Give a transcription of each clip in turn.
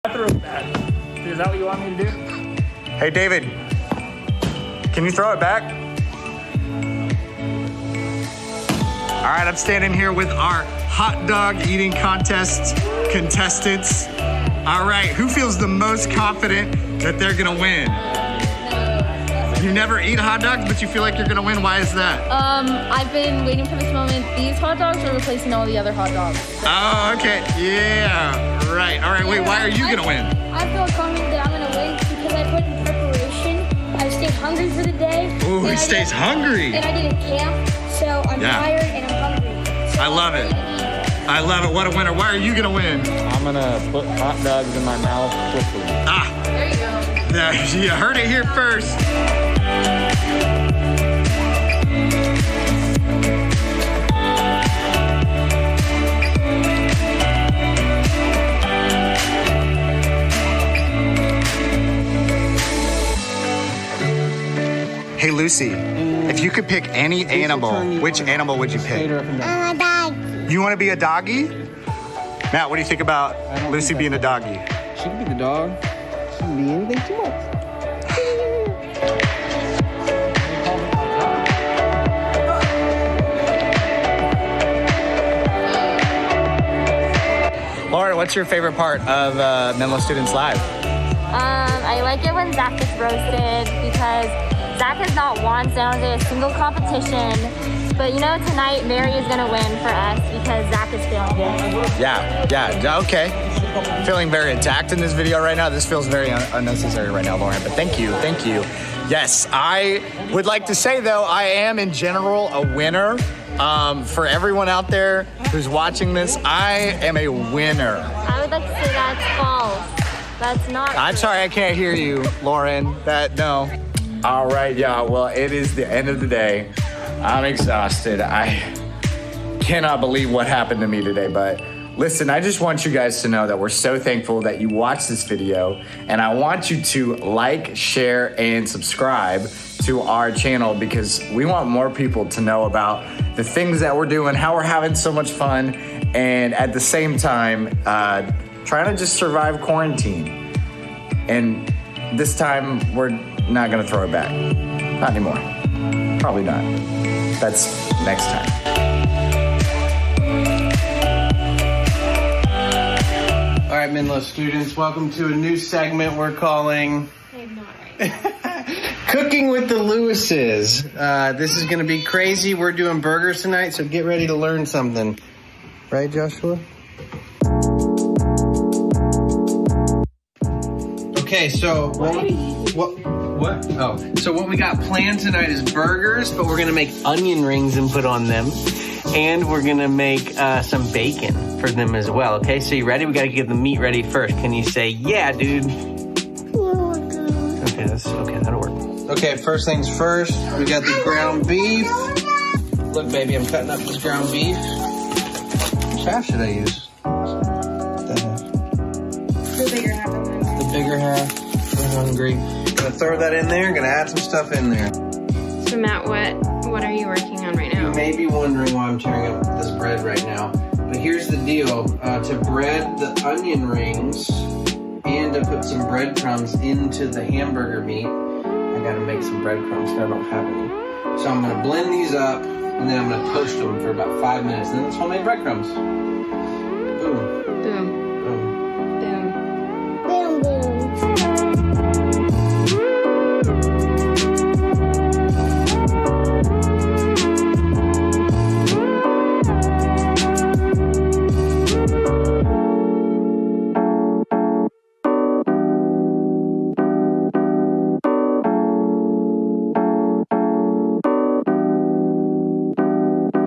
I threw it back. Is that what you want me to do? Hey, David, can you throw it back? All right, I'm standing here with our hot dog eating contest contestants. All right, who feels the most confident that they're gonna win? You never eat hot dogs, but you feel like you're gonna win. Why is that? I've been waiting for this moment. These hot dogs are replacing all the other hot dogs. Oh, okay, yeah, right. All right, wait, why are you gonna win? I feel confident that I'm gonna win because I put in preparation. I stayed hungry for the day. Ooh, he stays hungry. And I did a camp, so I'm tired and I'm hungry. So I love it. I love it. What a winner. Why are you gonna win? I'm gonna put hot dogs in my mouth quickly. Ah. There you go. Yeah, you heard it here first. Hey, Lucy, if you could pick any animal, which animal would you pick? I'm a dog. You want to be a doggy? Matt, what do you think about Lucy being a doggy? She can be the dog. She can be anything she wants. Lauren, what's your favorite part of Menlo Students Live? I like it when Zach gets roasted because Zach has not won San Jose a single competition. But you know, tonight Mary is gonna win for us because Zach is feeling good. Yeah, okay. Feeling very attacked in this video right now. This feels very unnecessary right now, Lauren, but thank you. Yes, I would like to say though, I am in general a winner. For everyone out there who's watching this, I am a winner. I would like to say that's false. That's not I'm true. sorry, I can't hear you, Lauren. No. All right, y'all. Well, it is the end of the day. I'm exhausted. I cannot believe what happened to me today, but listen, I just want you guys to know that we're so thankful that you watched this video, and I want you to like, share, and subscribe to our channel because we want more people to know about the things that we're doing, how we're having so much fun, and at the same time, trying to just survive quarantine. And this time, we're not gonna throw it back. Not anymore. Probably not. That's next time. All right, Menlo students, welcome to a new segment we're calling Cooking with the Lewises. This is going to be crazy. We're doing burgers tonight, so get ready to learn something. Right, Joshua? Okay, so what we got planned tonight is burgers, but we're going to make onion rings and put on them. And we're going to make some bacon for them as well, okay? So you ready? We got to get the meat ready first. Can you say, yeah, dude? Okay, that'll work. Okay, first things first, we got the ground beef. Look, baby, I'm cutting up this ground beef. Which half should I use? The bigger half of it. The bigger half. We're hungry. Gonna throw that in there. Gonna add some stuff in there. So Matt, what are you working on right You now? may be wondering why I'm tearing up this bread right now. But here's the deal. To bread the onion rings and to put some breadcrumbs into the hamburger meat, I gotta make some breadcrumbs because I don't have any. So I'm gonna blend these up and then I'm gonna toast them for about 5 minutes. And then it's homemade breadcrumbs. Boom, Boom, boom. boom. Boom, boom.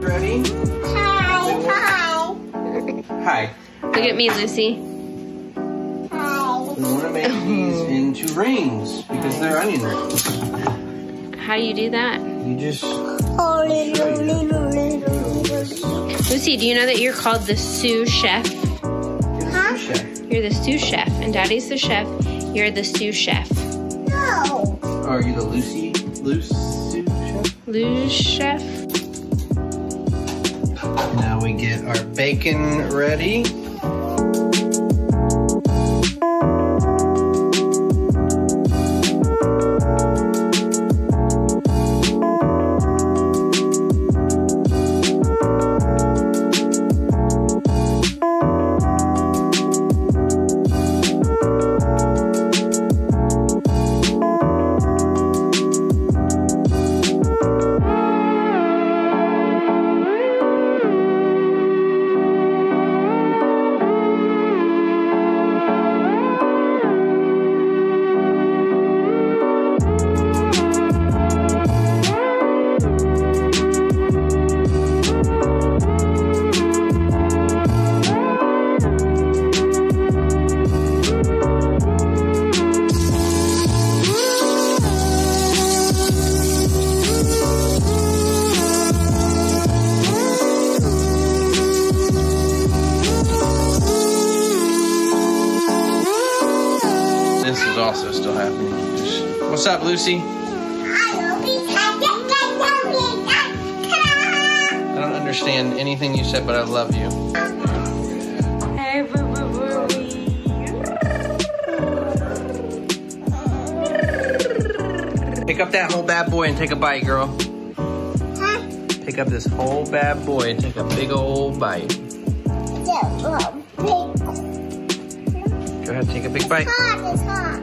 Ready? Hi. Look at me, Lucy. We want to make these into rings because they're onion rings. How do you do that? You just Lucy, do you know that you're called the sous chef? Huh? Chef. You're the sous chef, and Daddy's the chef. You're the sous chef. No. Or are you the loose sous chef? Luge chef? Now we get our bacon ready. this is also still happening. What's up, Lucy? I don't understand anything you said, but I love you. Pick up that whole bad boy and take a bite, girl. Pick up this whole bad boy and take a big old bite. Go ahead, take a big bite. It's hot.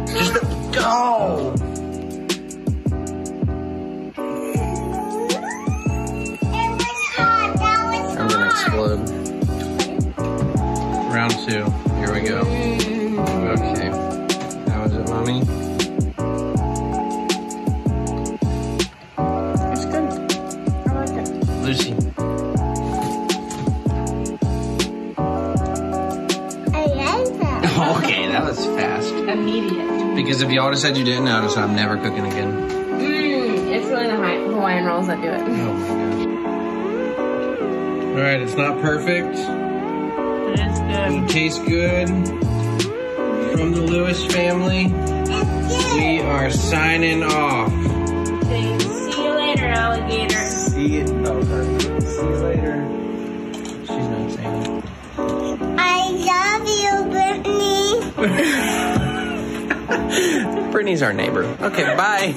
Just go. I'm gonna explode. Round 2. Here we go. Okay. How is it, mommy? It's good. I like it. Lucy. I like that. Okay, that was fast. Immediate. Because if y'all decided you didn't notice, I'm never cooking again. It's really the Hawaiian rolls that do it. Oh my gosh. Alright, it's not perfect. It is good. It tastes good. From the Lewis family, we are signing off. See you later, alligator. See you. Oh, perfect. See you later. She's not saying it. I love you, Brittany. Brittany's our neighbor. Okay, bye.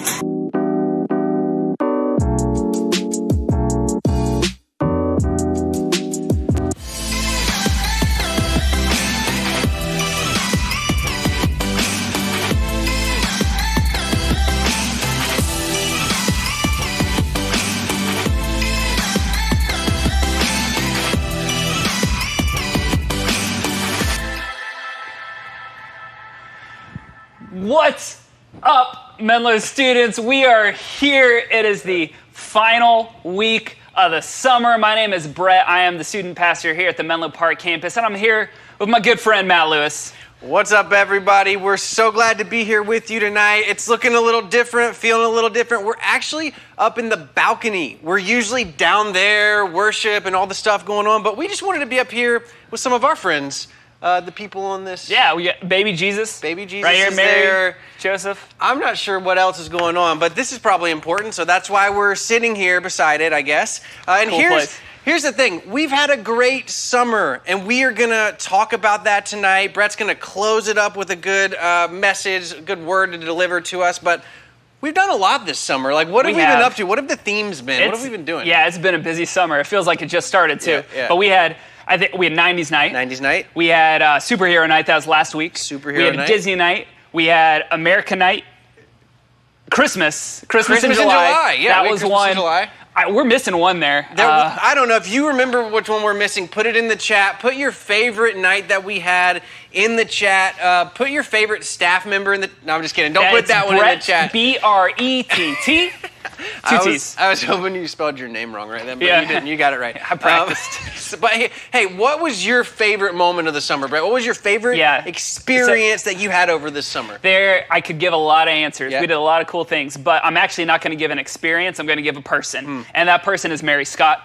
What's up, Menlo students? We are here. It is the final week of the summer. My name is Brett. I am the student pastor here at the Menlo Park campus, and I'm here with my good friend, Matt Lewis. What's up, everybody? We're so glad to be here with you tonight. It's looking a little different, feeling a little different. We're actually up in the balcony. We're usually down there, worship and all the stuff going on, but we just wanted to be up here with some of our friends. The people on this. Yeah, we got baby Jesus. Baby Jesus right here, is Mary, there. Joseph. I'm not sure what else is going on, but this is probably important, so that's why we're sitting here beside it, I guess. And Cool place. here's the thing. We've had a great summer, and we are going to talk about that tonight. Brett's going to close it up with a good message, a good word to deliver to us, but we've done a lot this summer. Like, what have we been up to? What have the themes been? What have we been doing? Yeah, it's been a busy summer. It feels like it just started, too. Yeah. But we had 90s night. 90s night. We had superhero night. That was last week. Superhero We had night. Disney night. We had America night. Christmas in Christmas in July. July. Yeah, that we had was Christmas one. in July. We're missing one there. I don't know if you remember which one we're missing. Put it in the chat. Put your favorite night that we had in the chat. Put your favorite staff member in the. No, I'm just kidding. Don't put that one in the chat. Brett. I was hoping you spelled your name wrong right then, but Yeah. you didn't. You got it right. I practiced. But hey, what was your favorite moment of the summer, Brett? What was your favorite experience that you had over this summer? There, I could give a lot of answers. Yeah. We did a lot of cool things, but I'm actually not going to give an experience. I'm going to give a person, and that person is Mary Scott.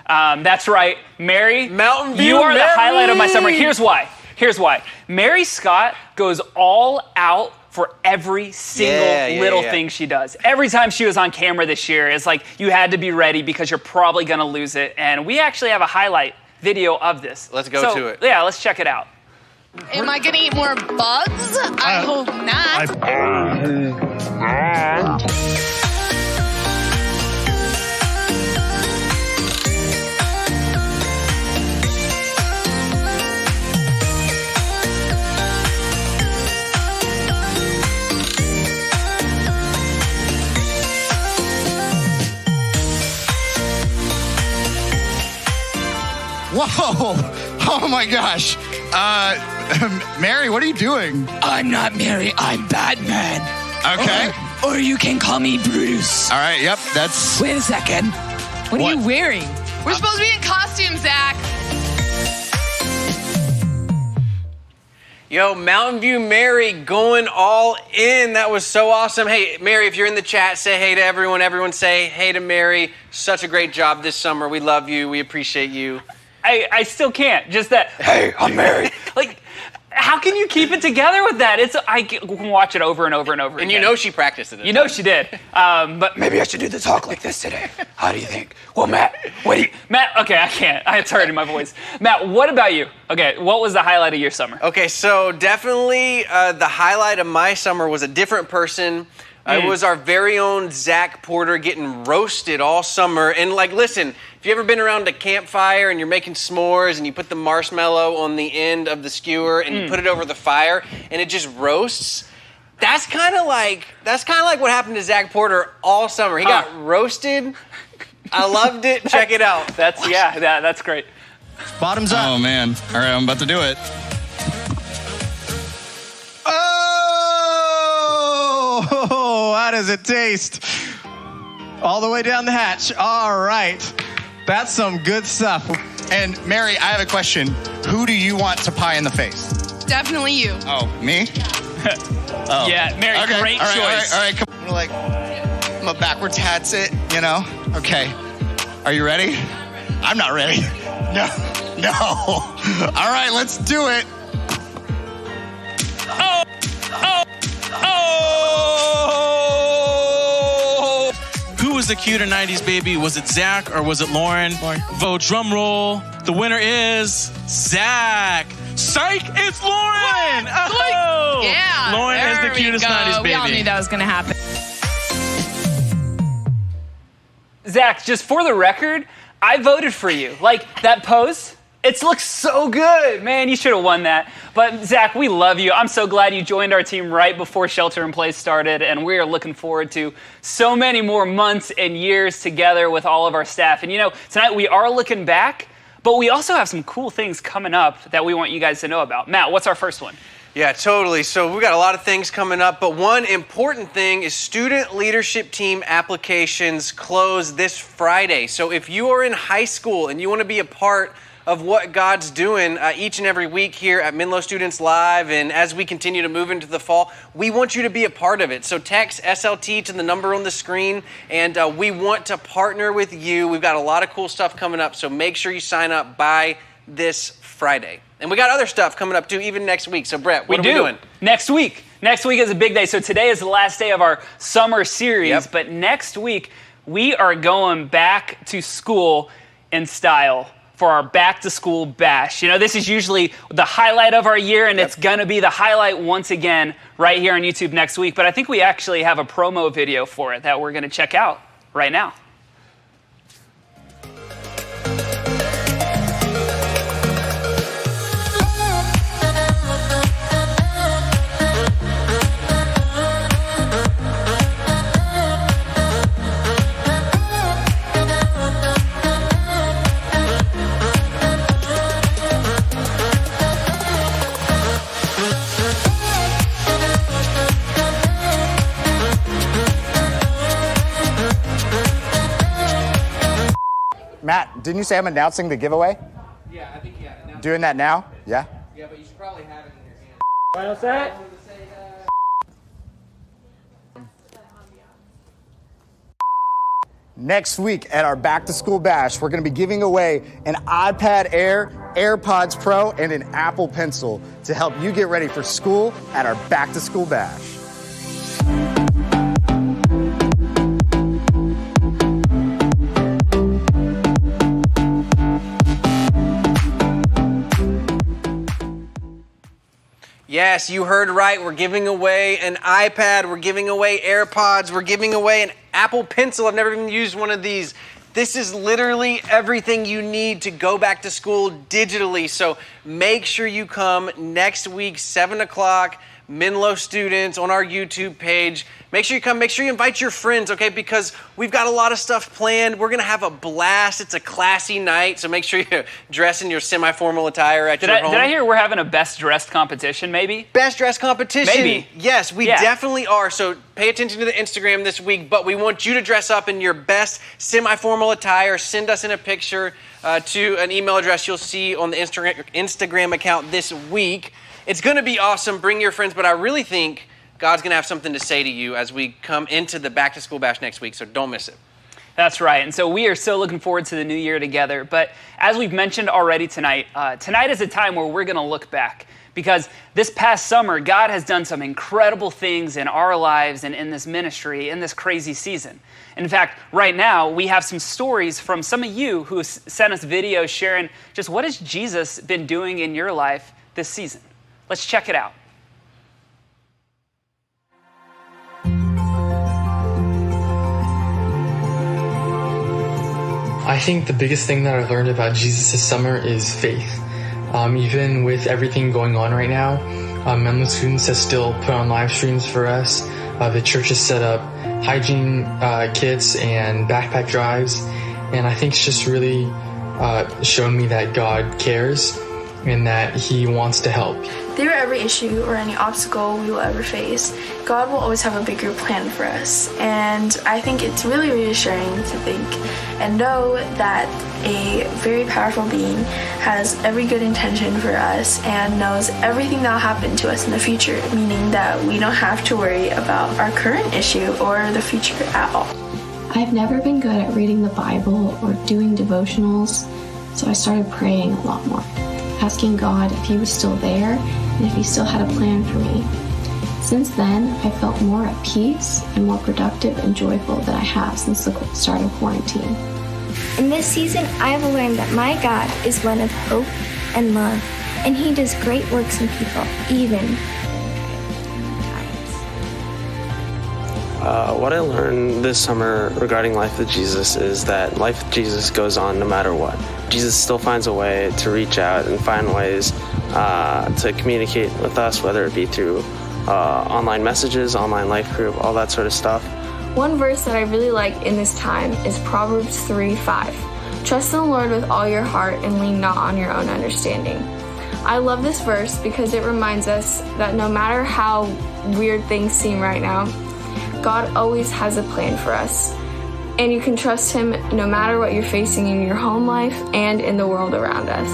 That's right, Mary. Mountain View You are the Mary! highlight of my summer. Here's why. Mary Scott goes all out for every single little thing she does. Every time she was on camera this year, it's like you had to be ready because you're probably going to lose it. And we actually have a highlight video of this. Let's go to it. Yeah, let's check it out. Am I gonna eat more bugs? I hope not. Whoa! Oh my gosh. Mary, what are you doing? I'm not Mary, I'm Batman. Okay. Or you can call me Bruce. All right, yep, that's... Wait a second. What are you wearing? We're supposed to be in costume, Zach. Yo, Mountain View Mary going all in. That was so awesome. Hey, Mary, if you're in the chat, say hey to everyone. Everyone say hey to Mary. Such a great job this summer. We love you. We appreciate you. I still can't. Just that. Hey, I'm Mary. Like, How can you keep it together with that? I can watch it over and over and over again. And you know she practiced it. You know she did. But maybe I should do the talk like this today. How do you think? Well, Matt, Matt, okay, I can't. It's hurting my voice. Matt, what about you? Okay, what was the highlight of your summer? Okay, so definitely the highlight of my summer was a different person. It was our very own Zach Porter getting roasted all summer. And like, listen, if you ever been around a campfire and you're making s'mores and you put the marshmallow on the end of the skewer and you put it over the fire and it just roasts, that's kind of like what happened to Zach Porter all summer. He got roasted. I loved it. Check it out. That's great. Bottoms up. Oh man! All right, I'm about to do it. Oh, how does it taste? All the way down the hatch. All right. That's some good stuff. And Mary, I have a question. Who do you want to pie in the face? Definitely you. Oh, me? Oh. Yeah, Mary, okay. Great choice. All right. Come on. I'm a backwards hat sit, you know? Okay. Are you ready? I'm not ready. No. All right, let's do it. Who was the cuter 90s baby? Was it Zach or was it Lauren? Vote drum roll. The winner is Zach. Psych, it's Lauren! Oh! Yeah. Lauren is the cutest 90s baby. We all knew that was going to happen. Zach, just for the record, I voted for you. Like, that pose, it looks so good. Man, you should have won that. But, Zach, we love you. I'm so glad you joined our team right before Shelter in Place started, and we are looking forward to so many more months and years together with all of our staff. And, you know, tonight we are looking back, but we also have some cool things coming up that we want you guys to know about. Matt, what's our first one? Yeah, totally. So we've got a lot of things coming up, but one important thing is student leadership team applications close this Friday. So if you are in high school and you want to be a part of what God's doing each and every week here at Menlo Students Live, and as we continue to move into the fall, we want you to be a part of it. So text SLT to the number on the screen, and we want to partner with you. We've got a lot of cool stuff coming up, so make sure you sign up by this Friday. And we got other stuff coming up too, even next week. So Brett, what are we doing? Next week is a big day. So today is the last day of our summer series, but next week we are going back to school in style for our back to school bash. You know, this is usually the highlight of our year, and it's gonna be the highlight once again right here on YouTube next week. But I think we actually have a promo video for it that we're gonna check out right now. Matt, didn't you say I'm announcing the giveaway? Yeah, I think, Doing that now? Yeah? Yeah, but you should probably have it in your hand. Final set. Next week at our Back to School Bash, we're going to be giving away an iPad Air, AirPods Pro, and an Apple Pencil to help you get ready for school at our Back to School Bash. Yes, you heard right. We're giving away an iPad. We're giving away AirPods. We're giving away an Apple Pencil. I've never even used one of these. This is literally everything you need to go back to school digitally. So make sure you come next week, 7 o'clock, Menlo Students on our YouTube page. Make sure you come. Make sure you invite your friends, okay? Because we've got a lot of stuff planned. We're going to have a blast. It's a classy night, so make sure you dress in your semi-formal attire at your home. Did I hear we're having a best dressed competition, maybe? Best dressed competition? Maybe. Yes, we definitely are. So pay attention to the Instagram this week, but we want you to dress up in your best semi-formal attire. Send us in a picture to an email address you'll see on the Instagram account this week. It's going to be awesome. Bring your friends, but I really think God's going to have something to say to you as we come into the Back to School Bash next week, so don't miss it. That's right. And so we are so looking forward to the new year together. But as we've mentioned already tonight, tonight is a time where we're going to look back. Because this past summer, God has done some incredible things in our lives and in this ministry in this crazy season. In fact, right now, we have some stories from some of you who sent us videos sharing just what has Jesus been doing in your life this season. Let's check it out. I think the biggest thing that I've learned about Jesus this summer is faith. Even with everything going on right now, Menlo Students has still put on live streams for us. The church has set up hygiene kits and backpack drives, and I think it's just really shown me that God cares and that He wants to help. Through every issue or any obstacle we will ever face, God will always have a bigger plan for us. And I think it's really reassuring to think and know that a very powerful being has every good intention for us and knows everything that will happen to us in the future, meaning that we don't have to worry about our current issue or the future at all. I've never been good at reading the Bible or doing devotionals, so I started praying a lot more, asking God if He was still there and if He still had a plan for me. Since then, I felt more at peace and more productive and joyful than I have since the start of quarantine. In this season, I have learned that my God is one of hope and love, and He does great works in people, even What I learned this summer regarding life with Jesus is that life with Jesus goes on no matter what. Jesus still finds a way to reach out and find ways to communicate with us, whether it be through online messages, online life group, all that sort of stuff. One verse that I really like in this time is Proverbs 3:5. Trust in the Lord with all your heart and lean not on your own understanding. I love this verse because it reminds us that no matter how weird things seem right now, God always has a plan for us. And you can trust Him no matter what you're facing in your home life and in the world around us.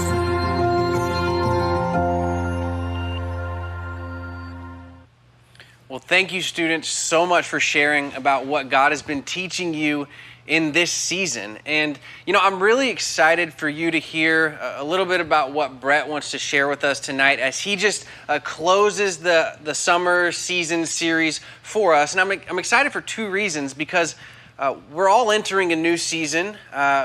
Well, thank you, students, so much for sharing about what God has been teaching you in this season. And, I'm really excited for you to hear a little bit about what Brett wants to share with us tonight as he just closes the summer season series for us. And I'm excited for two reasons, because we're all entering a new season.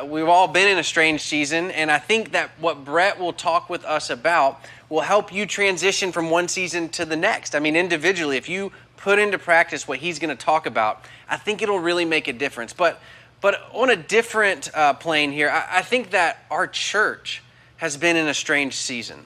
We've all been in a strange season. And I think that what Brett will talk with us about will help you transition from one season to the next. I mean, individually, if you put into practice what he's going to talk about, I think it'll really make a difference. But on a different plane here, I think that our church has been in a strange season.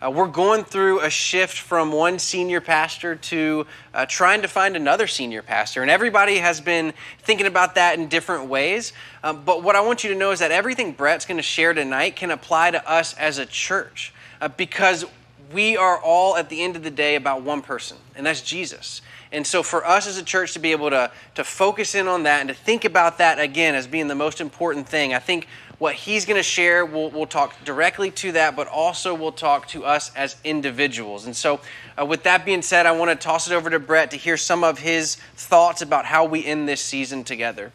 We're going through a shift from one senior pastor to trying to find another senior pastor. And everybody has been thinking about that in different ways. But what I want you to know is that everything Brett's going to share tonight can apply to us as a church, because we are all, at the end of the day, about one person, and that's Jesus. And so for us as a church to be able to focus in on that and to think about that again as being the most important thing, I think what he's going to share, we'll talk directly to that, but also we'll talk to us as individuals. And so with that being said, I want to toss it over to Brett to hear some of his thoughts about how we end this season together.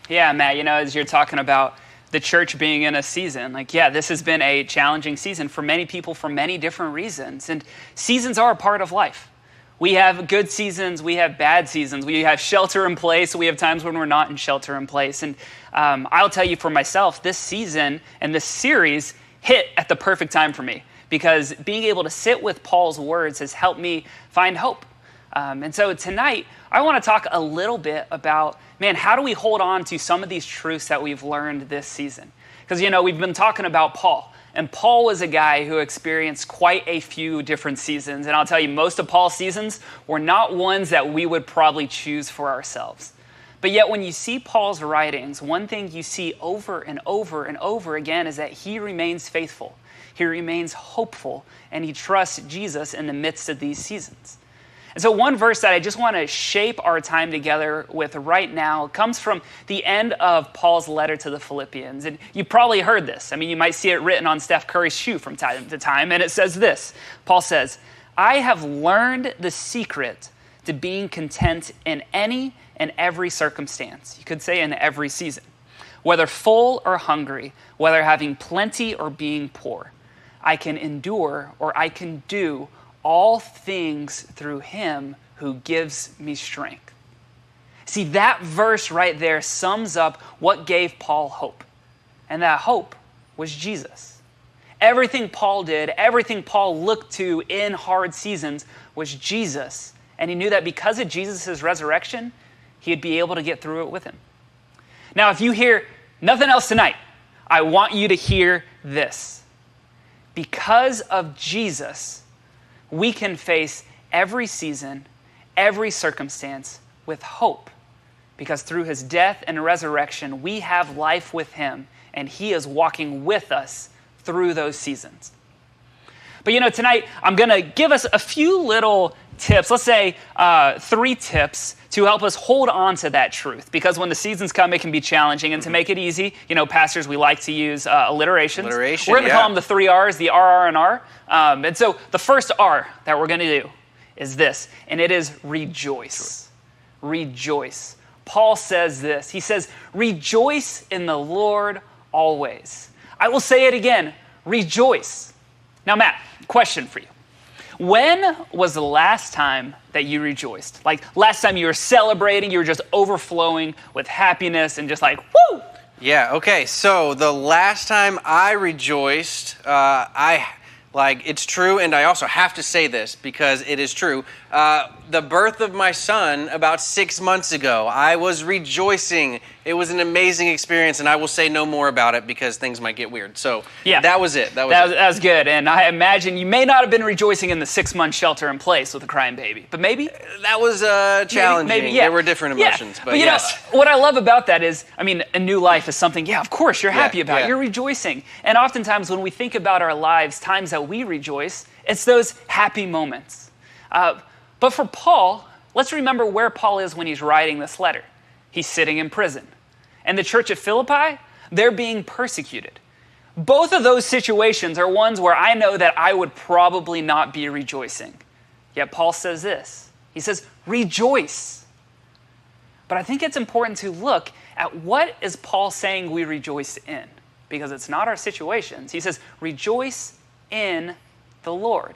Yeah, Matt, as you're talking about the church being in a season, this has been a challenging season for many people for many different reasons. And seasons are a part of life. We have good seasons, we have bad seasons, we have shelter in place, we have times when we're not in shelter in place. And I'll tell you for myself, this season and this series hit at the perfect time for me, because being able to sit with Paul's words has helped me find hope. And so tonight, I want to talk a little bit about, how do we hold on to some of these truths that we've learned this season? Because, we've been talking about Paul. And Paul was a guy who experienced quite a few different seasons. And I'll tell you, most of Paul's seasons were not ones that we would probably choose for ourselves. But yet when you see Paul's writings, one thing you see over and over and over again is that he remains faithful. He remains hopeful, and he trusts Jesus in the midst of these seasons. And so one verse that I just want to shape our time together with right now comes from the end of Paul's letter to the Philippians. And you probably heard this. You might see it written on Steph Curry's shoe from time to time. And it says this. Paul says, "I have learned the secret to being content in any and every circumstance." You could say in every season. "Whether full or hungry, whether having plenty or being poor, I can endure, or I can do all things through him who gives me strength. See, that verse right there sums up what gave Paul hope. And that hope was Jesus. Everything Paul did, everything Paul looked to in hard seasons was Jesus. And he knew that because of Jesus' resurrection, he'd be able to get through it with him. Now, if you hear nothing else tonight, I want you to hear this. Because of Jesus, we can face every season, every circumstance with hope. Because through his death and resurrection, we have life with him, and he is walking with us through those seasons. But tonight I'm going to give us a few little tips, let's say 3 tips to help us hold on to that truth. Because when the seasons come, it can be challenging. And to make it easy, pastors, we like to use alliterations. We're going to call them the 3 R's, the RR and R. And so the first R that we're going to do is this, and it is rejoice. Rejoice. Paul says this. He says, rejoice in the Lord always. I will say it again, rejoice. Now, Matt, question for you. When was the last time that you rejoiced? Like last time you were celebrating, you were just overflowing with happiness and just like, woo! Yeah, okay. So the last time I rejoiced, it's true, and I also have to say this because it is true. The birth of my son about 6 months ago, I was rejoicing. It was an amazing experience, and I will say no more about it because things might get weird. So that was it. That was good. And I imagine you may not have been rejoicing in the 6-month shelter in place with a crying baby, but maybe that was challenging. Maybe, There were different emotions, but yes. What I love about that is, a new life is something. Of course you're happy about. You're rejoicing, and oftentimes when we think about our lives, times that we rejoice, it's those happy moments. But for Paul, let's remember where Paul is when he's writing this letter. He's sitting in prison. And the church at Philippi, they're being persecuted. Both of those situations are ones where I know that I would probably not be rejoicing. Yet Paul says this. He says, rejoice. But I think it's important to look at what is Paul saying we rejoice in, because it's not our situations. He says, rejoice in the Lord.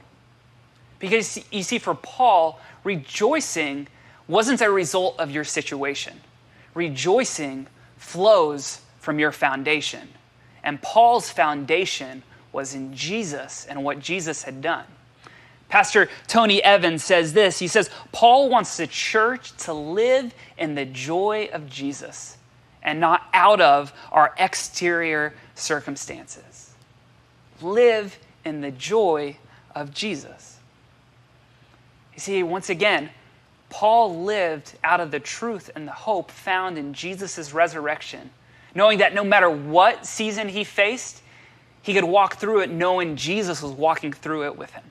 Because you see, for Paul, rejoicing wasn't a result of your situation. Rejoicing flows from your foundation. And Paul's foundation was in Jesus and what Jesus had done. Pastor Tony Evans says this. He says, Paul wants the church to live in the joy of Jesus and not out of our exterior circumstances. Live in the joy of Jesus. You see, once again, Paul lived out of the truth and the hope found in Jesus' resurrection, knowing that no matter what season he faced, he could walk through it knowing Jesus was walking through it with him.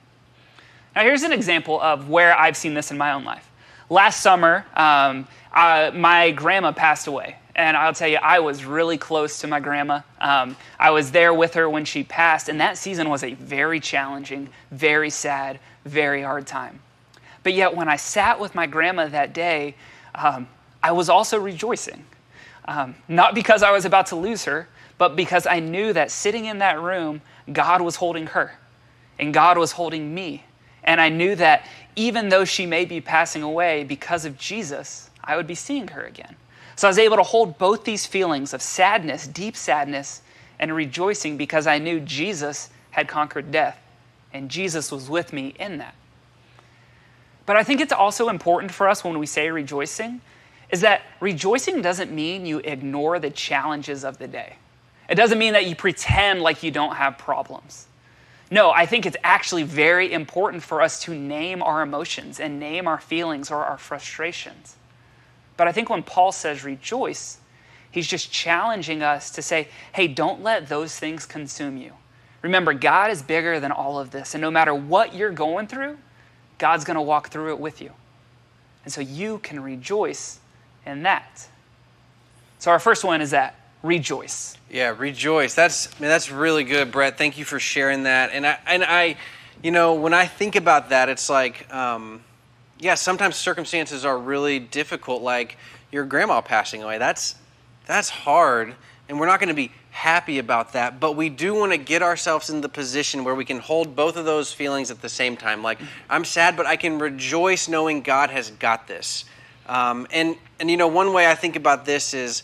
Now, here's an example of where I've seen this in my own life. Last summer, my grandma passed away. And I'll tell you, I was really close to my grandma. I was there with her when she passed, and that season was a very challenging, very sad, very hard time. But yet when I sat with my grandma that day, I was also rejoicing. Not because I was about to lose her, but because I knew that sitting in that room, God was holding her, and God was holding me. And I knew that even though she may be passing away, because of Jesus, I would be seeing her again. So I was able to hold both these feelings of sadness, deep sadness, and rejoicing because I knew Jesus had conquered death, and Jesus was with me in that. But I think it's also important for us when we say rejoicing, is that rejoicing doesn't mean you ignore the challenges of the day. It doesn't mean that you pretend like you don't have problems. No, I think it's actually very important for us to name our emotions and name our feelings or our frustrations. But I think when Paul says rejoice, he's just challenging us to say, hey, don't let those things consume you. Remember, God is bigger than all of this. And no matter what you're going through, God's going to walk through it with you. And so you can rejoice in that. So our first one is that, rejoice. Yeah, rejoice. That's really good, Brett. Thank you for sharing that. And I when I think about that, it's like, sometimes circumstances are really difficult, like your grandma passing away. That's hard. and we're not going to be happy about that, but we do want to get ourselves in the position where we can hold both of those feelings at the same time. Like, I'm sad, but I can rejoice knowing God has got this. And you know, one way I think about this is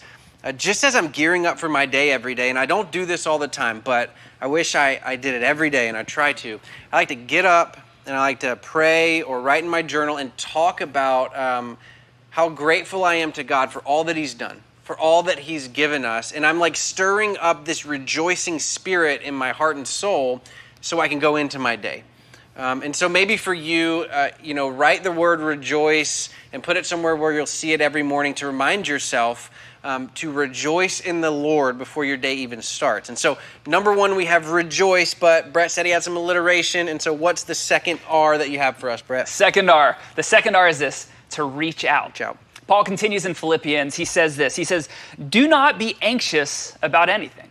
just as I'm gearing up for my day every day, and I don't do this all the time, but I wish I did it every day, and I try to. I like to get up and I like to pray or write in my journal and talk about how grateful I am to God for all that he's done, for all that he's given us. And I'm like stirring up this rejoicing spirit in my heart and soul so I can go into my day. And so maybe for you, you know, write the word rejoice and put it somewhere where you'll see it every morning to remind yourself to rejoice in the Lord before your day even starts. And so number one, we have rejoice, but Brett said he had some alliteration. And so what's the second R that you have for us, Brett? Second R. The second R is this, to reach out. Paul continues in Philippians. He says this. He says, do not be anxious about anything.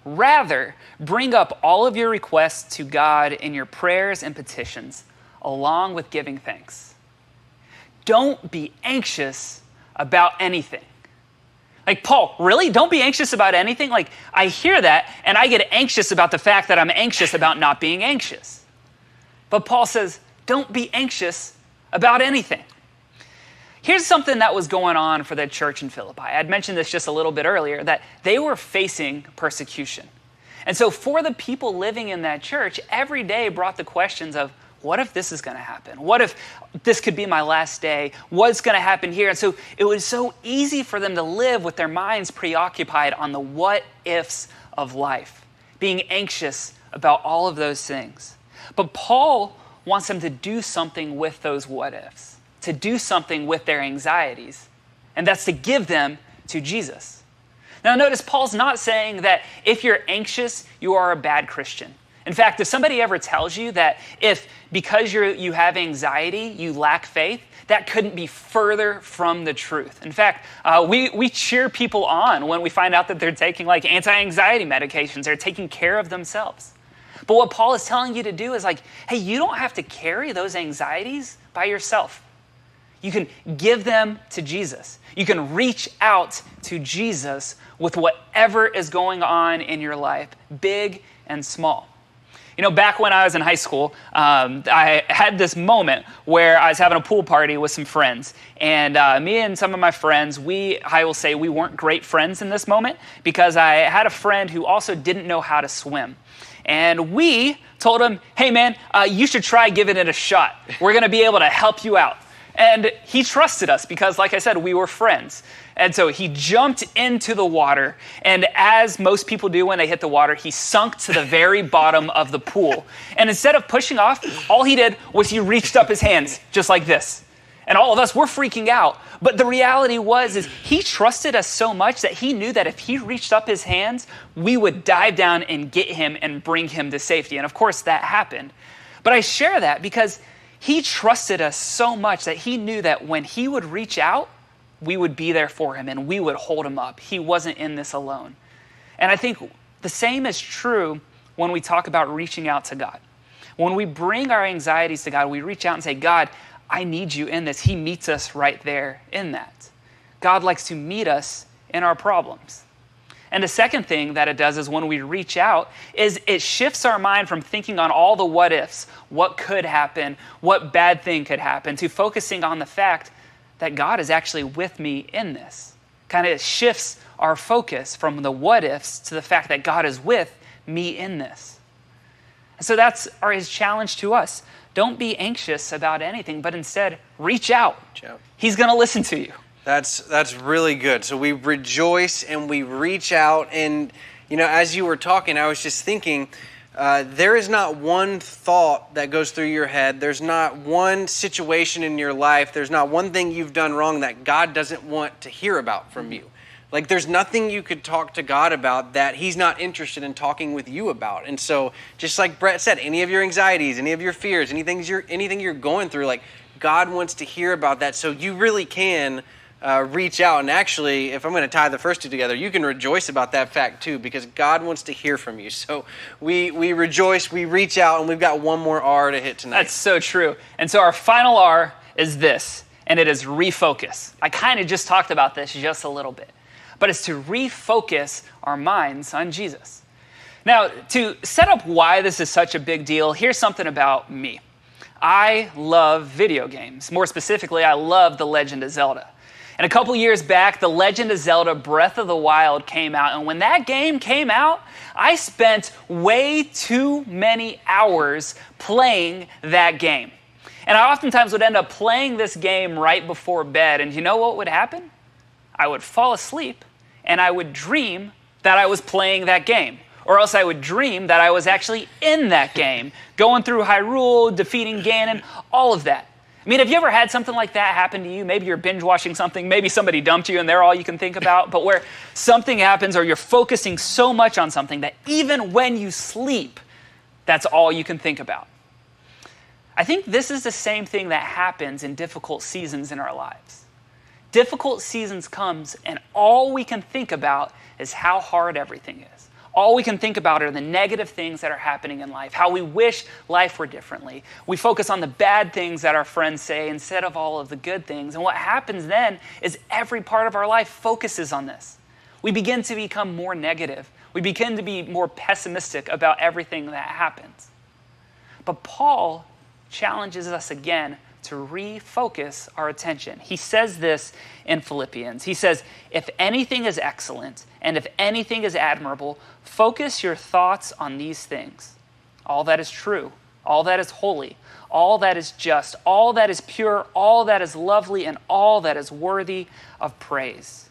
Rather, bring up all of your requests to God in your prayers and petitions, along with giving thanks. Don't be anxious about anything. Like, Paul, really? Don't be anxious about anything? Like, I hear that, and I get anxious about the fact that I'm anxious about not being anxious. But Paul says, don't be anxious about anything. Here's something that was going on for the church in Philippi. I'd mentioned this just a little bit earlier, that they were facing persecution. And so for the people living in that church, every day brought the questions of, what if this is going to happen? What if this could be my last day? What's going to happen here? And so it was so easy for them to live with their minds preoccupied on the what ifs of life, being anxious about all of those things. But Paul wants them to do something with those what ifs, to do something with their anxieties, and that's to give them to Jesus. Now notice, Paul's not saying that if you're anxious, you are a bad Christian. In fact, if somebody ever tells you that if because you have anxiety, you lack faith, that couldn't be further from the truth. In fact, we cheer people on when we find out that they're taking like anti-anxiety medications, they're taking care of themselves. But what Paul is telling you to do is like, hey, you don't have to carry those anxieties by yourself. You can give them to Jesus. You can reach out to Jesus with whatever is going on in your life, big and small. You know, back when I was in high school, I had this moment where I was having a pool party with some friends. And me and some of my friends, I will say we weren't great friends in this moment because I had a friend who also didn't know how to swim. And we told him, hey man, you should try giving it a shot. We're going to be able to help you out. And he trusted us because, like I said, we were friends. And so he jumped into the water, and as most people do when they hit the water, he sunk to the very bottom of the pool. And instead of pushing off, all he did was he reached up his hands just like this. And all of us were freaking out. But the reality is he trusted us so much that he knew that if he reached up his hands, we would dive down and get him and bring him to safety. And of course that happened. But I share that because he trusted us so much that he knew that when he would reach out, we would be there for him and we would hold him up. He wasn't in this alone. And I think the same is true when we talk about reaching out to God. When we bring our anxieties to God, we reach out and say, God, I need you in this. He meets us right there in that. God likes to meet us in our problems. And the second thing that it does is when we reach out is it shifts our mind from thinking on all the what ifs, what could happen, what bad thing could happen, to focusing on the fact that God is actually with me in this. Kind of shifts our focus from the what ifs to the fact that God is with me in this. And so that's his challenge to us. Don't be anxious about anything, but instead reach out. He's going to listen to you. That's really good. So we rejoice and we reach out. And, you know, as you were talking, I was just thinking, there is not one thought that goes through your head. There's not one situation in your life. There's not one thing you've done wrong that God doesn't want to hear about from you. Like, there's nothing you could talk to God about that he's not interested in talking with you about. And so, just like Brett said, any of your anxieties, any of your fears, anything you're going through, like, God wants to hear about that. So you really can reach out. And actually, if I'm going to tie the first two together, you can rejoice about that fact too, because God wants to hear from you. So we rejoice, we reach out, and we've got one more R to hit tonight. That's so true. And so our final R is this, and it is refocus. I kind of just talked about this just a little bit. but it's to refocus our minds on Jesus. Now, to set up why this is such a big deal, here's something about me. I love video games. More specifically, I love The Legend of Zelda. And a couple years back, The Legend of Zelda Breath of the Wild came out. And when that game came out, I spent way too many hours playing that game. And I oftentimes would end up playing this game right before bed. And you know what would happen? I would fall asleep and I would dream that I was playing that game. Or else I would dream that I was actually in that game, going through Hyrule, defeating Ganon, all of that. I mean, have you ever had something like that happen to you? Maybe you're binge watching something, maybe somebody dumped you and they're all you can think about, but where something happens or you're focusing so much on something that even when you sleep, that's all you can think about. I think this is the same thing that happens in difficult seasons in our lives. Difficult seasons comes and all we can think about is how hard everything is. All we can think about are the negative things that are happening in life, how we wish life were differently. We focus on the bad things that our friends say instead of all of the good things. And what happens then is every part of our life focuses on this. We begin to become more negative. We begin to be more pessimistic about everything that happens. But Paul challenges us again to refocus our attention. He says this in Philippians. He says, if anything is excellent and if anything is admirable, focus your thoughts on these things. All that is true, all that is holy, all that is just, all that is pure, all that is lovely, and all that is worthy of praise.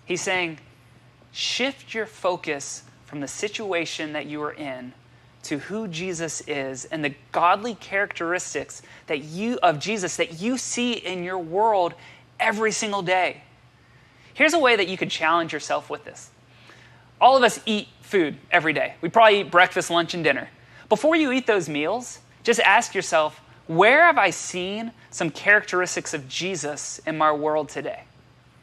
He's saying, shift your focus from the situation that you are in to who Jesus is and the godly characteristics of Jesus that you see in your world every single day. Here's a way that you could challenge yourself with this. All of us eat food every day. We probably eat breakfast, lunch, and dinner. Before you eat those meals, just ask yourself, where have I seen some characteristics of Jesus in my world today?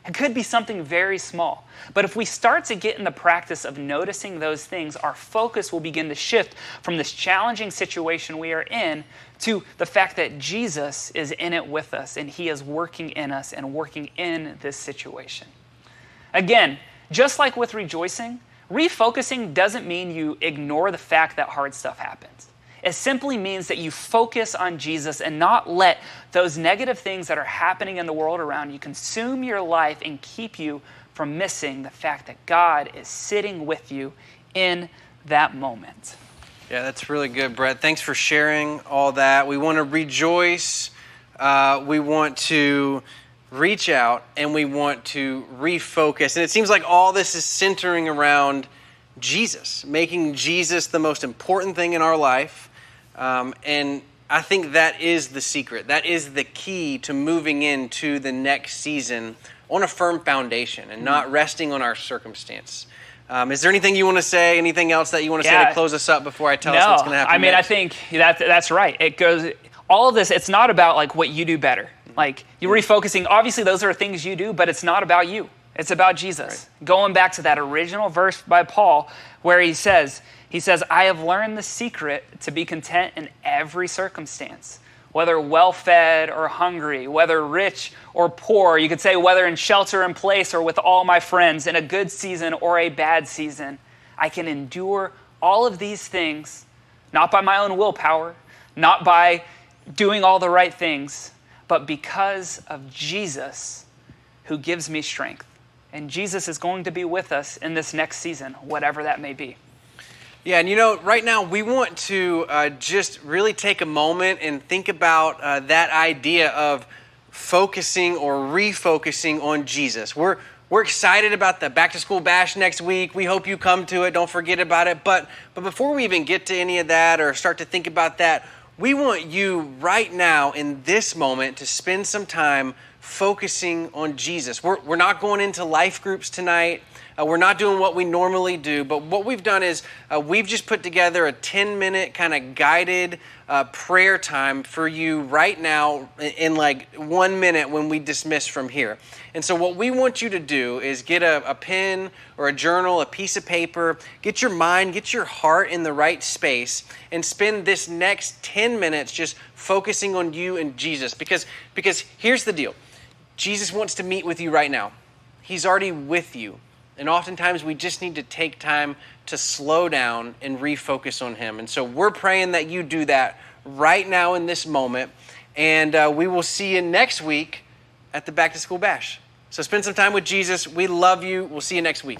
It could be something very small. But if we start to get in the practice of noticing those things, our focus will begin to shift from this challenging situation we are in to the fact that Jesus is in it with us and he is working in us and working in this situation. Again, just like with rejoicing, refocusing doesn't mean you ignore the fact that hard stuff happens. It simply means that you focus on Jesus and not let those negative things that are happening in the world around you consume your life and keep you from missing the fact that God is sitting with you in that moment. Yeah, that's really good, Brett. Thanks for sharing all that. We want to rejoice. We want to reach out and we want to refocus. And it seems like all this is centering around Jesus, making Jesus the most important thing in our life. And I think that is the secret. That is the key to moving into the next season on a firm foundation and not resting on our circumstance. Is there anything you want to say? Anything else that you want to say to close us up before I tell us what's going to happen next? I think that's right. It goes, all of this, it's not about like what you do better. Like you're refocusing, obviously those are things you do, but it's not about you. It's about Jesus. Right. Going back to that original verse by Paul where he says, I have learned the secret to be content in every circumstance, whether well-fed or hungry, whether rich or poor. You could say whether in shelter in place or with all my friends, in a good season or a bad season. I can endure all of these things, not by my own willpower, not by doing all the right things, but because of Jesus who gives me strength. And Jesus is going to be with us in this next season, whatever that may be. Yeah, and right now we want to just really take a moment and think about that idea of focusing or refocusing on Jesus. We're excited about the Back to School Bash next week. We hope you come to it. Don't forget about it. But before we even get to any of that or start to think about that, we want you right now in this moment to spend some time focusing on Jesus. We're not going into life groups tonight. We're not doing what we normally do, but what we've done is we've just put together a 10-minute kind of guided prayer time for you right now in like 1 minute when we dismiss from here. And so what we want you to do is get a pen or a journal, a piece of paper, get your mind, get your heart in the right space, and spend this next 10 minutes just focusing on you and Jesus. Because here's the deal. Jesus wants to meet with you right now. He's already with you. And oftentimes we just need to take time to slow down and refocus on him. And so we're praying that you do that right now in this moment. And we will see you next week at the Back to School Bash. So spend some time with Jesus. We love you. We'll see you next week.